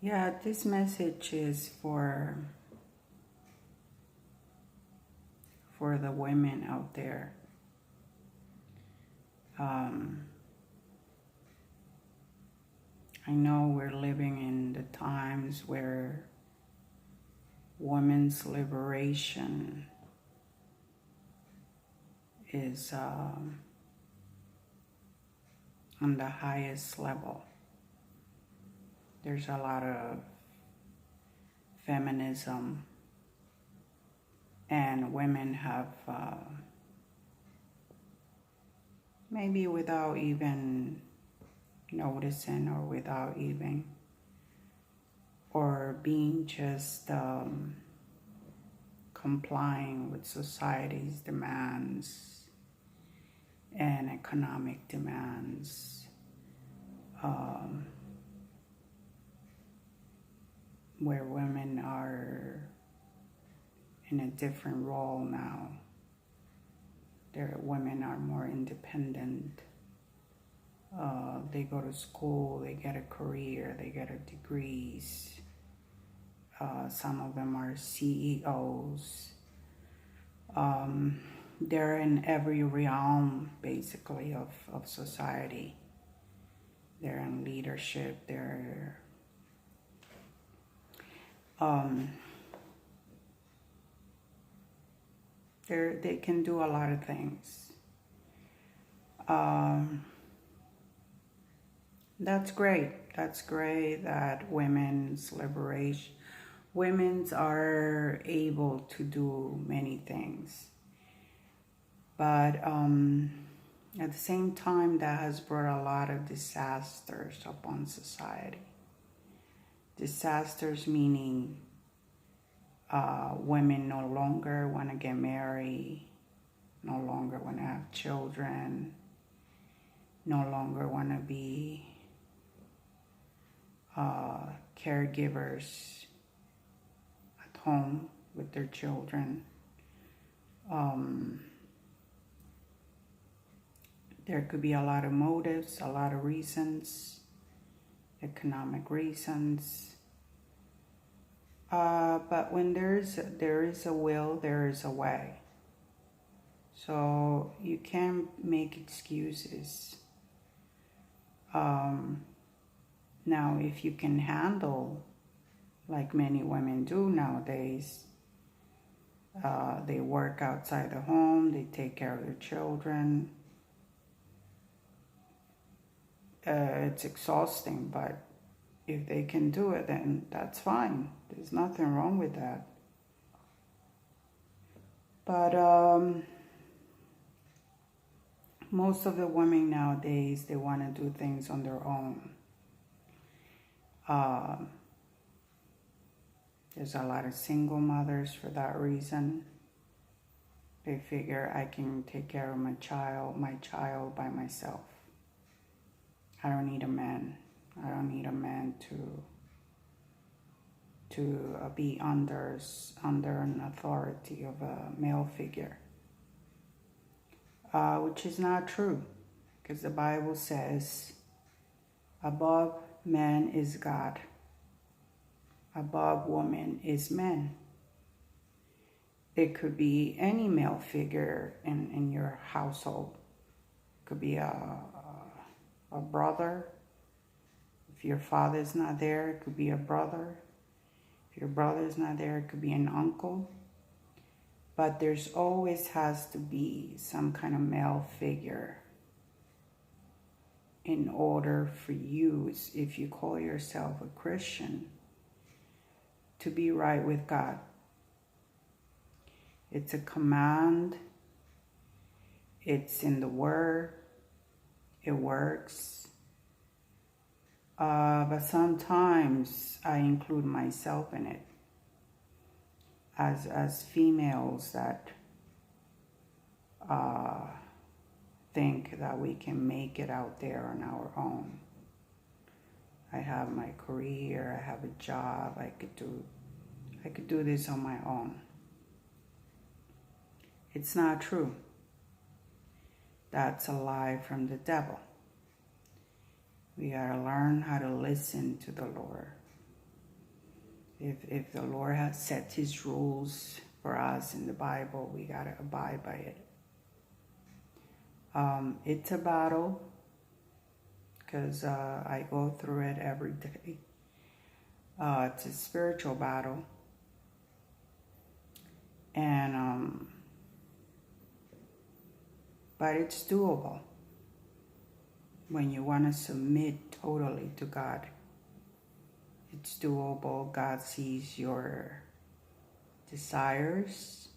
Yeah, this message is for the women out there. Um, I know we're living in the times where women's liberation is on the highest level. There's a lot of feminism, and women have, maybe without even noticing or without even, or being just complying with society's demands and economic demands, where women are in a different role now. Women are more independent. They go to school, they get a career, they get degrees. Some of them are CEOs. They're in every realm, basically, of society. They're in leadership. They can do a lot of things. That's great. That's great that women's are able to do many things. But at the same time, that has brought a lot of disasters upon society. Disasters meaning women no longer want to get married, no longer want to have children, no longer want to be caregivers at home with their children. There could be a lot of motives, a lot of reasons, economic reasons. But when there is a will, there is a way. So you can't make excuses. Now, if you can handle, like many women do nowadays, they work outside the home, they take care of their children. It's exhausting, but if they can do it, then that's fine. There's nothing wrong with that. But most of the women nowadays, they want to do things on their own. There's a lot of single mothers for that reason. They figure I can take care of my child by myself. I don't need a man. I don't need a man to be under an authority of a male figure, which is not true, because the Bible says, above man is God, above woman is man. It could be any male figure in your household. It could be a brother. If your father's not there, it could be a brother. If your brother's not there, it could be an uncle. But there's always has to be some kind of male figure in order for you, if you call yourself a Christian, to be right with God. It's a command. It's in the Word. It works. But sometimes I include myself in it. As females that think that we can make it out there on our own. I have my career, I have a job, I could do this on my own. It's not true. That's a lie from the devil. We gotta learn how to listen to the Lord. If the Lord has set his rules for us in the Bible, we got to abide by it. It's a battle because I go through it every day. It's a spiritual battle. And but it's doable when you want to submit totally to God. It's doable. God sees your desires,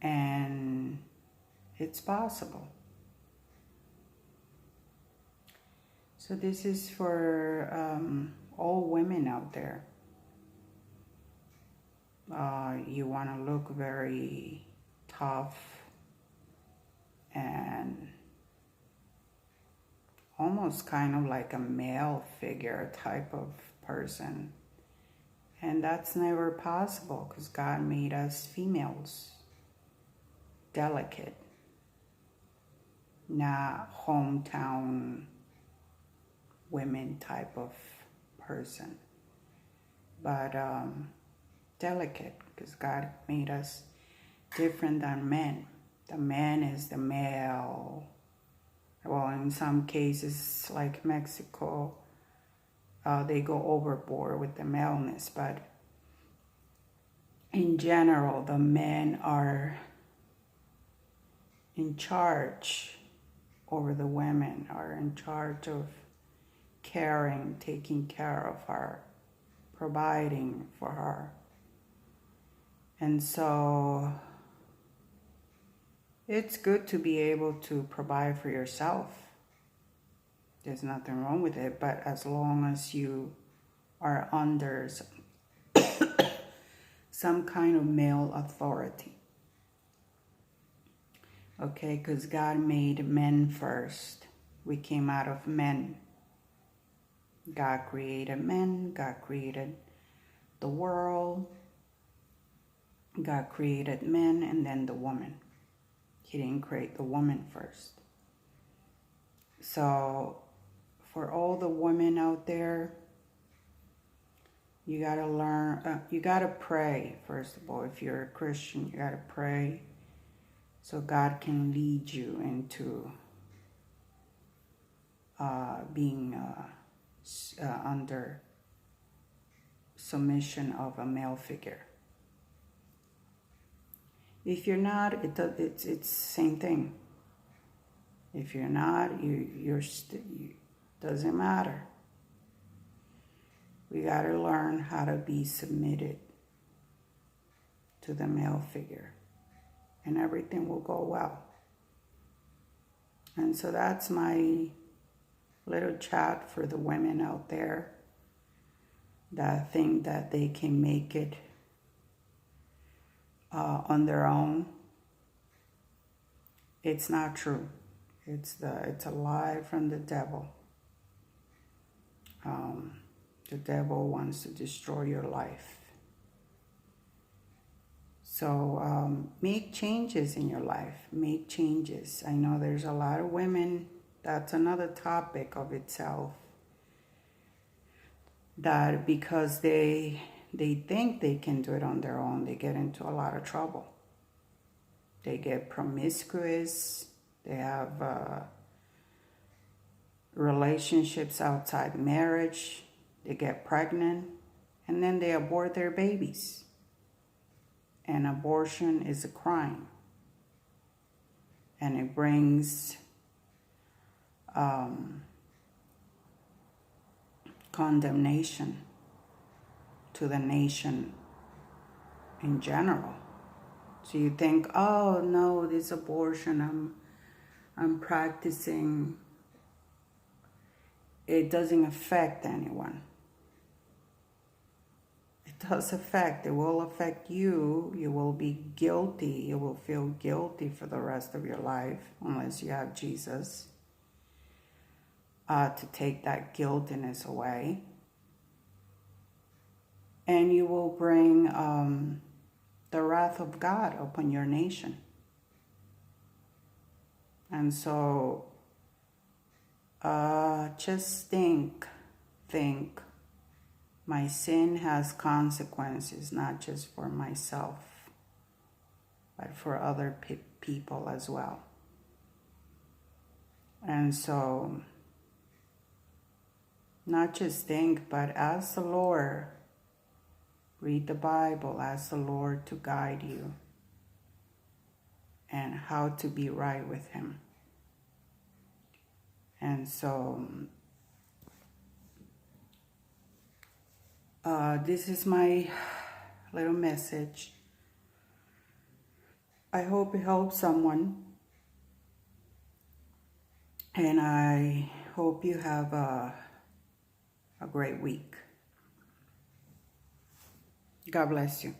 and it's possible. So this is for all women out there. You want to look very tough and almost kind of like a male figure type of person. And that's never possible because God made us females, delicate, not hometown women type of person, but delicate because God made us different than men. The man is the male. Well, in some cases, like Mexico, they go overboard with the maleness, but in general, the men are in charge over the women, are in charge of caring, taking care of her, providing for her. And so it's good to be able to provide for yourself. There's nothing wrong with it, but as long as you are under some kind of male authority. Okay, because God made men first. We came out of men. God created men. God created the world. God created men and then the woman. He didn't create the woman first. So for all the women out there, you got to learn, you got to pray, first of all. If you're a Christian, you got to pray so God can lead you into being under submission of a male figure. If you're not, it's same thing. If you're not, doesn't matter. We got to learn how to be submitted to the male figure, and everything will go well. And so that's my little chat for the women out there that think that they can make it on their own. It's not true. It's a lie from the devil. The devil wants to destroy your life. So make changes in your life. Make changes. I know there's a lot of women. That's another topic of itself. That because they think they can do it on their own, they get into a lot of trouble. They get promiscuous. They have relationships outside marriage. They get pregnant, and then they abort their babies. And abortion is a crime. And it brings condemnation to the nation in general. So you think, oh no, this abortion I'm practicing, it doesn't affect anyone. It does affect. It will affect you. You will be guilty. You will feel guilty for the rest of your life unless you have Jesus to take that guiltiness away. And you will bring the wrath of God upon your nation. And so just think My sin has consequences, not just for myself, but for other people as well. And so, not just think, but ask the Lord. Read the Bible, ask the Lord to guide you and how to be right with Him. And so, this is my little message. I hope it helps someone. And I hope you have a great week. God bless you.